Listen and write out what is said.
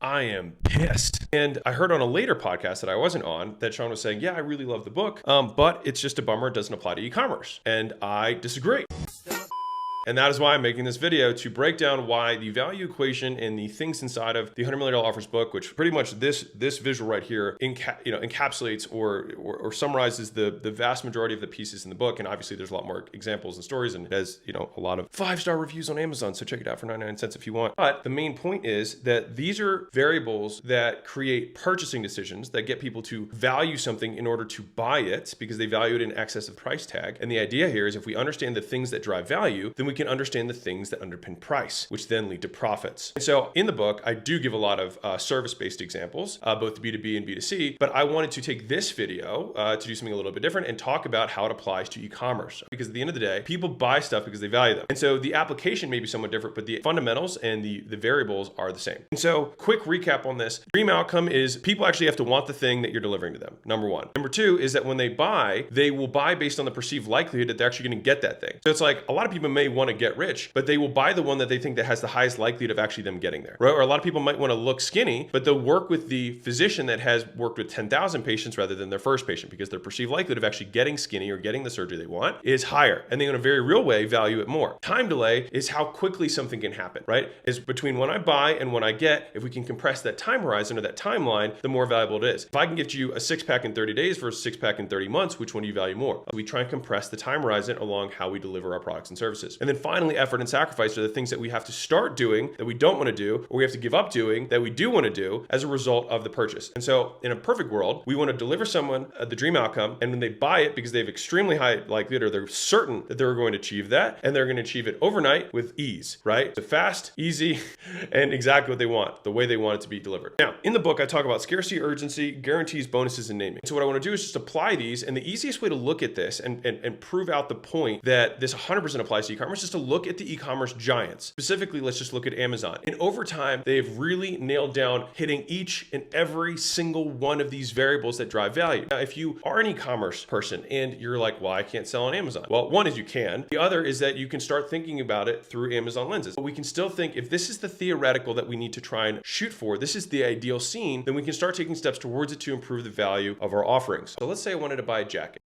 I am pissed. And I heard on a later podcast that I wasn't on that Sean was saying, yeah, I really love the book, but it's just a bummer it doesn't apply to e-commerce. And I disagree. And that is why I'm making this video, to break down why the value equation and the things inside of the $100 Million Offers book, which pretty much this visual right here encapsulates or summarizes the vast majority of the pieces in the book. And obviously there's a lot more examples and stories, and it has a lot of 5-star reviews on Amazon. So check it out for 99 cents if you want. But the main point is that these are variables that create purchasing decisions that get people to value something in order to buy it because they value it in excess of price tag. And the idea here is if we understand the things that drive value, then we can understand the things that underpin price, which then lead to profits. And so in the book, I do give a lot of service-based examples, both B2B and B2C, but I wanted to take this video to do something a little bit different and talk about how it applies to e-commerce. Because at the end of the day, people buy stuff because they value them. And so the application may be somewhat different, but the fundamentals and the variables are the same. And so quick recap on this. Dream outcome is people actually have to want the thing that you're delivering to them, number one. Number two is that when they buy, they will buy based on the perceived likelihood that they're actually going to get that thing. So it's like a lot of people may want to get rich, but they will buy the one that they think that has the highest likelihood of actually them getting there, right? Or a lot of people might want to look skinny, but they'll work with the physician that has worked with 10,000 patients rather than their first patient because their perceived likelihood of actually getting skinny or getting the surgery they want is higher. And they in a very real way value it more. Time delay is how quickly something can happen, right? Is between when I buy and when I get. If we can compress that time horizon or that timeline, the more valuable it is. If I can give you a 6-pack in 30 days versus 6-pack in 30 months, which one do you value more? We try and compress the time horizon along how we deliver our products and services. And then finally, effort and sacrifice are the things that we have to start doing that we don't want to do, or we have to give up doing that we do want to do as a result of the purchase. And so in a perfect world, we want to deliver someone the dream outcome, and when they buy it because they have extremely high likelihood or they're certain that they're going to achieve that, and they're going to achieve it overnight with ease, right? So fast, easy, and exactly what they want, the way they want it to be delivered. Now, in the book, I talk about scarcity, urgency, guarantees, bonuses, and naming. So what I want to do is just apply these, and the easiest way to look at this and prove out the point that this 100% applies to e-commerce is to look at the e-commerce giants. Specifically, let's just look at Amazon. And over time, they've really nailed down hitting each and every single one of these variables that drive value. Now, if you are an e-commerce person and you're like, well, I can't sell on Amazon. Well, one is you can. The other is that you can start thinking about it through Amazon lenses. But we can still think if this is the theoretical that we need to try and shoot for, this is the ideal scene, then we can start taking steps towards it to improve the value of our offerings. So let's say I wanted to buy a jacket.